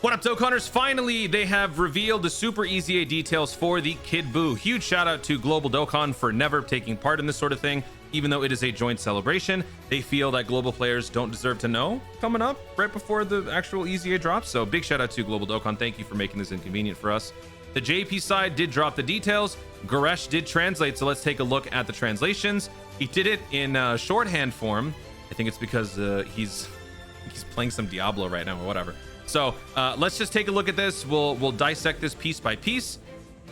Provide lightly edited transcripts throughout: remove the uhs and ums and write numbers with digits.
What up, Dokkanners? Finally, they have revealed the Super EZA details for the Kid Buu. Huge shout out to Global Dokkan for never taking part in this sort of thing, even though it is a joint celebration. They feel that global players don't deserve to know coming up right before the actual EZA drops. So big shout out to Global Dokkan. Thank you for making this inconvenient for us. The JP side did drop the details. Goresh did translate, so let's take a look at the translations. He did it in shorthand form. I think it's because he's playing some Diablo right now or whatever. So let's just take a look at this. We'll dissect this piece by piece,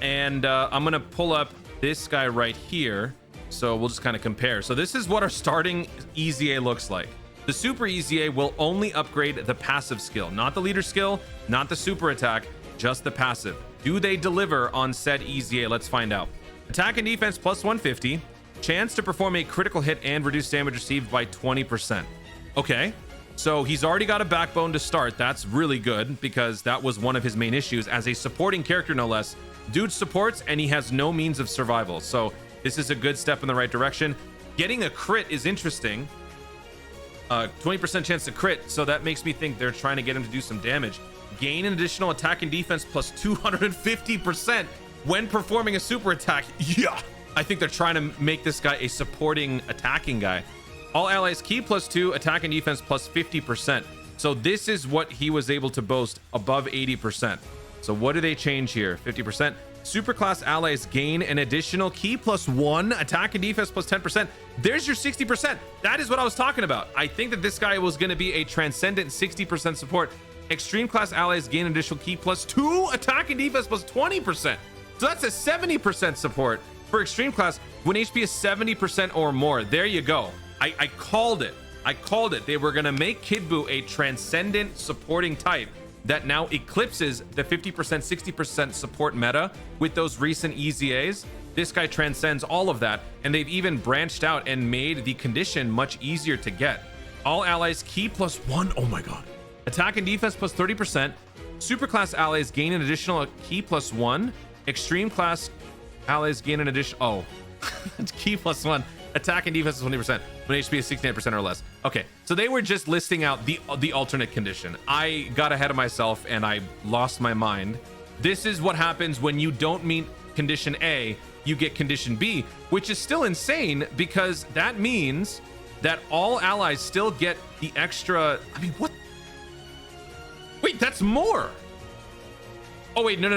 and I'm gonna pull up this guy right here. So we'll just kind of compare. So this is what our starting EZA looks like. The Super EZA will only upgrade the passive skill, not the leader skill, not the super attack, just the passive. Do they deliver on said EZA? Let's find out. Attack and defense plus 150. Chance to perform a critical hit and reduce damage received by 20%. Okay. So he's already got a backbone to start. That's really good because that was one of his main issues as a supporting character, no less. Dude supports and he has no means of survival. So this is a good step in the right direction. Getting a crit is interesting. 20% chance to crit. So that makes me think they're trying to get him to do some damage. Gain an additional attack and defense plus 250% when performing a super attack. Yeah. I think they're trying to make this guy a supporting attacking guy. All allies key plus 2, attack and defense plus 50%. So this is what he was able to boast above 80%. So what do they change here? 50%. Superclass allies gain an additional key plus 1, attack and defense plus 10%. There's your 60%. That is what I was talking about. I think that this guy was going to be a transcendent 60% support. Extreme class allies gain an additional key plus 2, attack and defense plus 20%. So that's a 70% support for extreme class when HP is 70% or more. There you go. I called it. I called it. They were going to make Kid Buu a transcendent supporting type that now eclipses the 50%, 60% support meta with those recent EZAs. This guy transcends all of that, and they've even branched out and made the condition much easier to get. All allies key plus 1. Oh my god. Attack and defense plus 30%. Superclass allies gain an additional key plus 1. Extreme class allies gain an additional... Oh. Key plus 1. Attack and defense is 20% when HP is 69% or less. Okay, so they were just listing out the alternate condition. I got ahead of myself and I lost my mind. This is what happens when you don't meet condition A, you get condition B, which is still insane because that means that all allies still get the extra. I mean, what? Wait, that's more. Oh wait, no.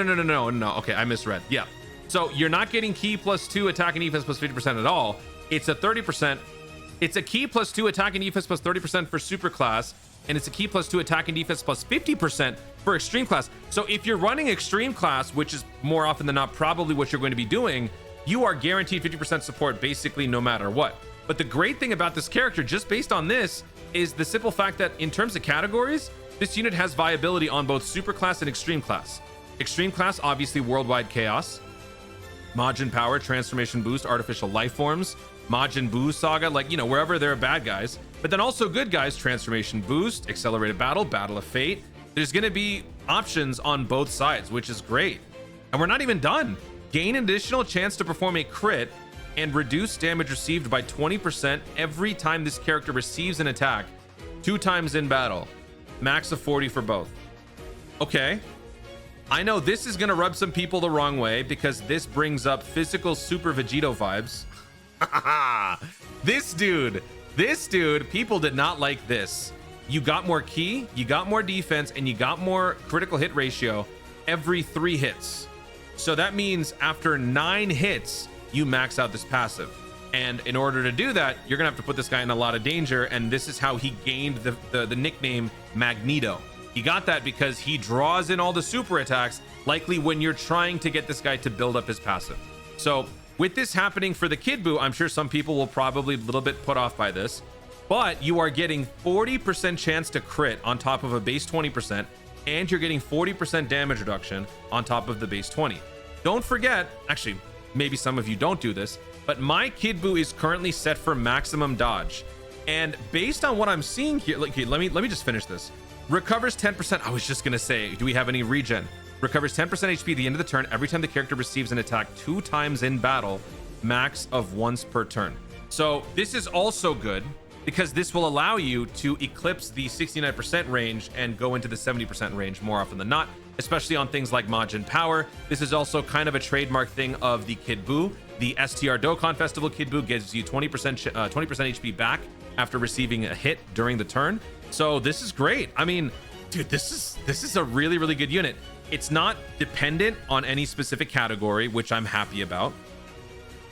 Okay, I misread. Yeah. So you're not getting key plus 2, attack and defense plus 50% at all. It's a 30%. It's a key plus 2, attack and defense plus 30% for super class, and it's a key plus 2, attack and defense plus 50% for extreme class. So if you're running extreme class, which is more often than not probably what you're going to be doing, you are guaranteed 50% support basically no matter what. But the great thing about this character, just based on this, is the simple fact that in terms of categories, this unit has viability on both super class and extreme class. Extreme class, obviously worldwide chaos. Majin power, transformation boost, artificial life forms. Majin Buu saga, like, you know, wherever there are bad guys, but then also good guys, transformation boost, accelerated battle, battle of fate. There's going to be options on both sides, which is great. And we're not even done. Gain an additional chance to perform a crit and reduce damage received by 20% every time this character receives an attack 2 times in battle. Max of 40 for both. Okay. I know this is going to rub some people the wrong way because this brings up physical Super Vegito vibes. This dude, people did not like this. You got more key, you got more defense, and you got more critical hit ratio every 3 hits. So that means after 9 hits, you max out this passive. And in order to do that, you're gonna have to put this guy in a lot of danger, and this is how he gained the nickname Magneto. He got that because he draws in all the super attacks, likely when you're trying to get this guy to build up his passive. So with this happening for the Kid Buu, I'm sure some people will probably be a little bit put off by this, but you are getting 40% chance to crit on top of a base 20%, and you're getting 40% damage reduction on top of the base 20. Don't forget, actually, maybe some of you don't do this, but my Kid Buu is currently set for maximum dodge. And based on what I'm seeing here, okay, let me just finish this. Recovers 10%. I was just gonna say, do we have any regen? Recovers 10% HP at the end of the turn every time the character receives an attack 2 times in battle, max of once per turn. So this is also good because this will allow you to eclipse the 69% range and go into the 70% range more often than not, especially on things like Majin Power. This is also kind of a trademark thing of the Kid Buu. The STR Dokkan Festival Kid Buu gives you 20% HP back after receiving a hit during the turn. So this is great. I mean, dude, this is a really, really good unit. It's not dependent on any specific category, which I'm happy about.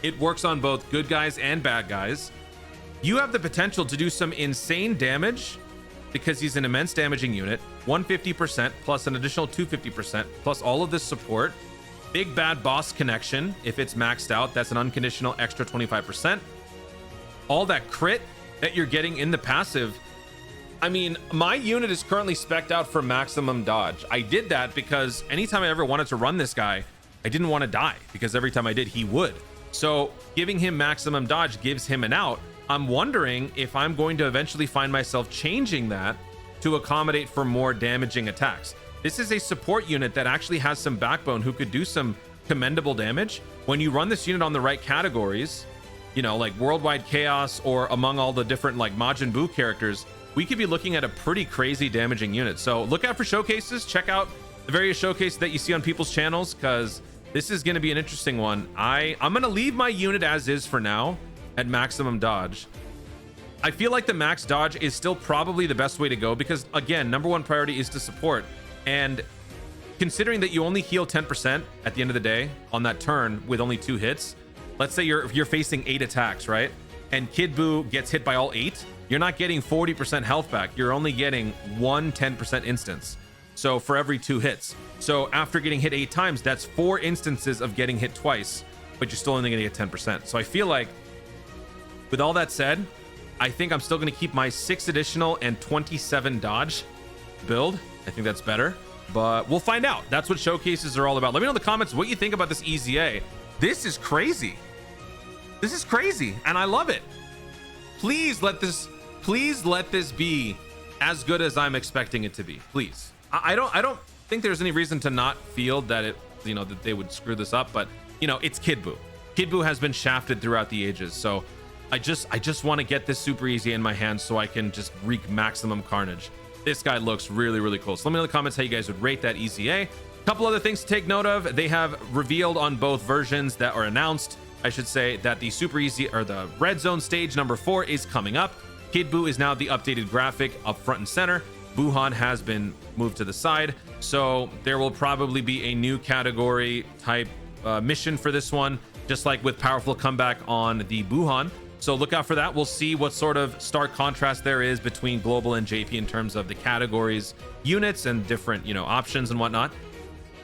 It works on both good guys and bad guys. You have the potential to do some insane damage because he's an immense damaging unit. 150% plus an additional 250% plus all of this support. Big bad boss connection. If it's maxed out, that's an unconditional extra 25%. All that crit that you're getting in the passive. I mean, my unit is currently spec'd out for maximum dodge. I did that because anytime I ever wanted to run this guy, I didn't want to die because every time I did, he would. So giving him maximum dodge gives him an out. I'm wondering if I'm going to eventually find myself changing that to accommodate for more damaging attacks. This is a support unit that actually has some backbone who could do some commendable damage. When you run this unit on the right categories, you know, like Worldwide Chaos or among all the different like Majin Buu characters, we could be looking at a pretty crazy damaging unit. So look out for showcases. Check out the various showcases that you see on people's channels, because this is going to be an interesting one. I'm going to leave my unit as is for now at maximum dodge. I feel like the max dodge is still probably the best way to go because, again, number one priority is to support. And considering that you only heal 10% at the end of the day on that turn with only 2 hits, let's say you're facing 8 attacks, right? And Kid Buu gets hit by all 8, you're not getting 40% health back. You're only getting 1 10% instance. So for every 2 hits. So after getting hit 8 times, that's 4 instances of getting hit twice, but you're still only gonna get 10%. So I feel like, with all that said, I think I'm still gonna keep my 6 additional and 27 dodge build. I think that's better, but we'll find out. That's what showcases are all about. Let me know in the comments what you think about this EZA. This is crazy. This is crazy, and I love it. Please let this be as good as I'm expecting it to be. Please. I don't think there's any reason to not feel that it, you know, that they would screw this up, but you know, it's Kid Buu. Kid Buu has been shafted throughout the ages, so I just want to get this super easy in my hands so I can just wreak maximum carnage. This guy looks really, really cool. So let me know in the comments how you guys would rate that EZA. A couple other things to take note of. They have revealed on both versions that are announced, I should say, that the super easy or the red zone stage number 4 is coming up. Kid Buu is now the updated graphic up front and center. Buhan has been moved to the side. So there will probably be a new category type mission for this one, just like with Powerful Comeback on the Buhan. So look out for that. We'll see what sort of stark contrast there is between Global and JP in terms of the categories, units, and different, you know, options and whatnot.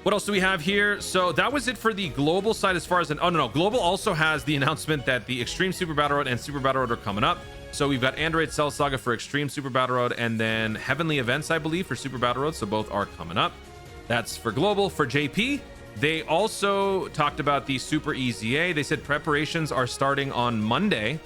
What else do we have here? So that was it for the Global side as far as oh no, Global also has the announcement that the Extreme Super Battle Road and Super Battle Road are coming up. So we've got Android Cell Saga for Extreme Super Battle Road and then Heavenly Events, I believe, for Super Battle Road. So both are coming up. That's for Global. For JP, they also talked about the Super EZA. They said preparations are starting on Monday,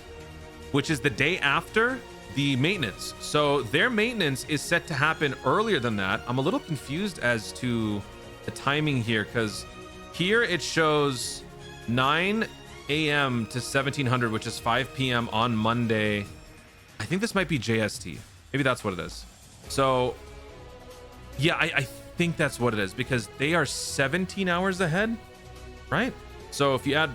which is the day after the maintenance. So their maintenance is set to happen earlier than that. I'm a little confused as to the timing here, because here it shows 9 a.m. to 1700, which is 5 p.m. on Monday. I think this might be JST. Maybe that's what it is. So yeah, I think that's what it is, because they are 17 hours ahead, right? So if you add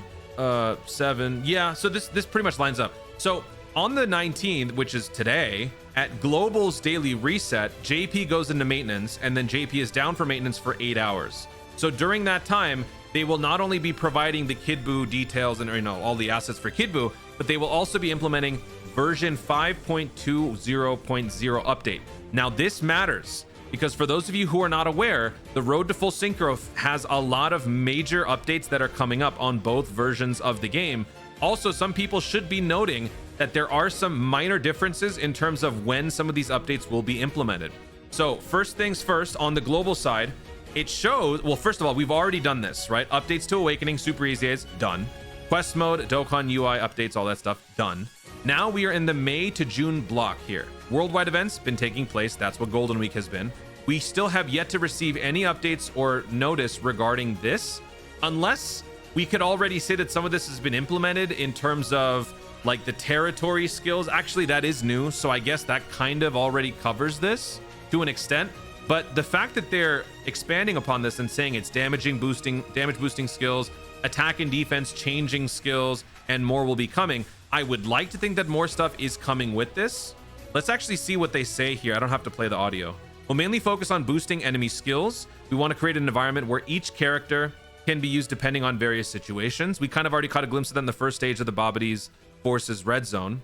7, yeah, so this pretty much lines up. So on the 19th, which is today, at Global's daily reset, JP goes into maintenance, and then JP is down for maintenance for 8 hours. So during that time, they will not only be providing the Kid Buu details and, you know, all the assets for Kid Buu, but they will also be implementing version 5.20.0 update. Now this matters, because for those of you who are not aware, the road to full synchro has a lot of major updates that are coming up on both versions of the game. Also, some people should be noting that there are some minor differences in terms of when some of these updates will be implemented. So first things first, on the Global side, it shows, well, first of all, we've already done this, right? Updates to Awakening, Super EZAs, done. Quest mode, Dokkan UI updates, all that stuff, done. Now we are in the May to June block here. Worldwide events been taking place. That's what Golden Week has been. We still have yet to receive any updates or notice regarding this, unless we could already say that some of this has been implemented in terms of like the territory skills. Actually, that is new, so I guess that kind of already covers this to an extent. But the fact that they're expanding upon this and saying it's damage boosting skills, attack and defense changing skills, and more will be coming, I would like to think that more stuff is coming with this. Let's actually see what they say here. I don't have to play the audio. We'll mainly focus on boosting enemy skills. We want to create an environment where each character can be used depending on various situations. We kind of already caught a glimpse of that in the first stage of the Babadi's Forces Red Zone.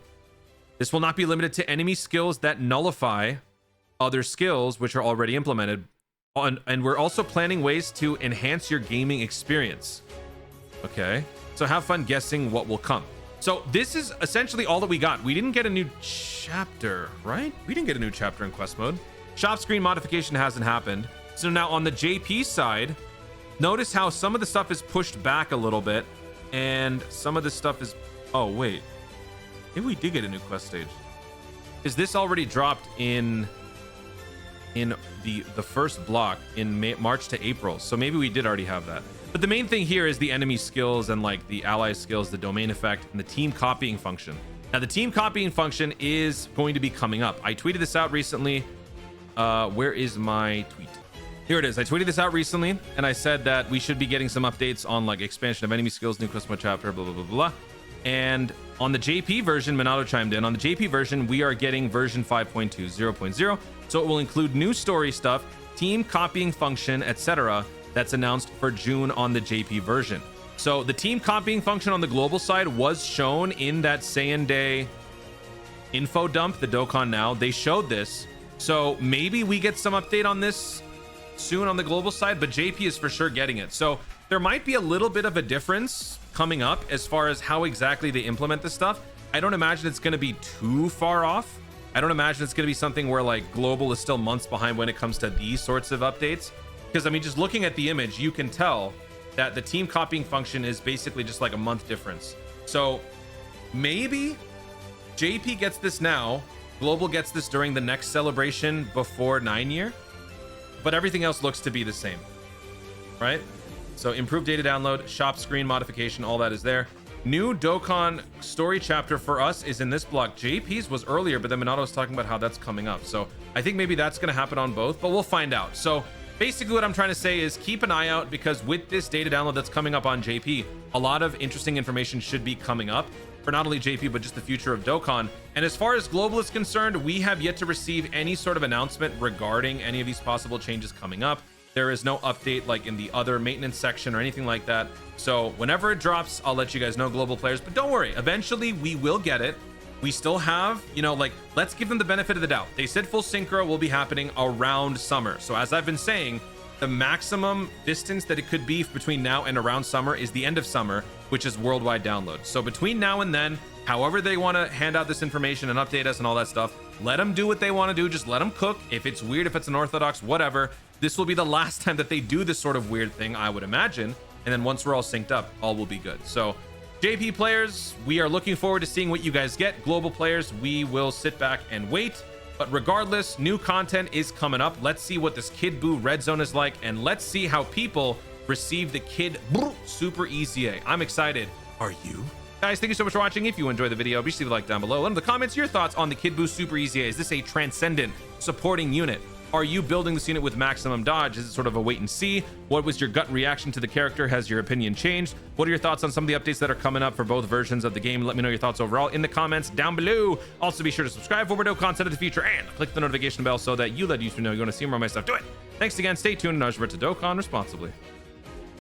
This will not be limited to enemy skills that nullify other skills which are already implemented. And we're also planning ways to enhance your gaming experience. Okay, so have fun guessing what will come. So this is essentially all that we got. We didn't get a new chapter, right? We didn't get a new chapter in quest mode. Shop screen modification hasn't happened. So now on the JP side, notice how some of the stuff is pushed back a little bit, and some of the stuff is... Oh, wait. Maybe we did get a new quest stage. Is this already dropped in the first block in March to April? So maybe we did already have that. But the main thing here is the enemy skills and like the ally skills, the domain effect, and the team copying function. Now, the team copying function is going to be coming up. I tweeted this out recently. Where is my tweet? Here it is. I tweeted this out recently, and I said that we should be getting some updates on like expansion of enemy skills, new quest mode chapter, blah, blah, blah, blah. And on the JP version, Minato chimed in. On the JP version, we are getting version 5.2, 0.0. So it will include new story stuff, team copying function, etc. That's announced for June on the JP version. So the team copying function on the global side was shown in that Saiyan Day info dump, the Dokkan Now. They showed this. So maybe we get some update on this soon on the global side, but JP is for sure getting it. So there might be a little bit of a difference coming up as far as how exactly they implement this stuff. I don't imagine it's going to be too far off. I don't imagine it's going to be something where like global is still months behind when it comes to these sorts of updates. Because I mean, just looking at the image, you can tell that the team copying function is basically just like a month difference. So maybe JP gets this now, global gets this during the next celebration before 9 year, but everything else looks to be the same, right? So improved data download, shop screen modification, all that is there. New Dokkan story chapter for us is in this block. JP's was earlier, but then Minato was talking about how that's coming up. So I think maybe that's going to happen on both, but we'll find out. So basically what I'm trying to say is keep an eye out, because with this data download that's coming up on JP, a lot of interesting information should be coming up for not only JP, but just the future of Dokkan. And as far as global is concerned, we have yet to receive any sort of announcement regarding any of these possible changes coming up. There is no update like in the other maintenance section or anything like that. So whenever it drops, I'll let you guys know, global players, but don't worry, eventually we will get it. We still have, you know, like, let's give them the benefit of the doubt. They said full synchro will be happening around summer. So as I've been saying, the maximum distance that it could be between now and around summer is the end of summer, which is worldwide download. So between now and then, however they want to hand out this information and update us and all that stuff, let them do what they want to do. Just let them cook. If it's weird, if it's unorthodox, whatever, this will be the last time that they do this sort of weird thing, I would imagine. And then once we're all synced up, all will be good. So JP players, we are looking forward to seeing what you guys get. Global players, we will sit back and wait. But regardless, new content is coming up. Let's see what this Kid Buu Red Zone is like, and let's see how people receive the Kid Buu Super EZA. I'm excited. Are you? Guys, thank you so much for watching. If you enjoyed the video, be sure to leave a like down below. Let in the comments your thoughts on the Kid Buu Super EZA. Is this a transcendent supporting unit? Are you building this unit with maximum dodge? Is it sort of a wait and see? What was your gut reaction to the character? Has your opinion changed? What are your thoughts on some of the updates that are coming up for both versions of the game? Let me know your thoughts overall in the comments down below. Also, be sure to subscribe for more content in the future and click the notification bell so that you let YouTube know you want to see more of my stuff. Do it. Thanks again. Stay tuned and to Dokkan responsibly.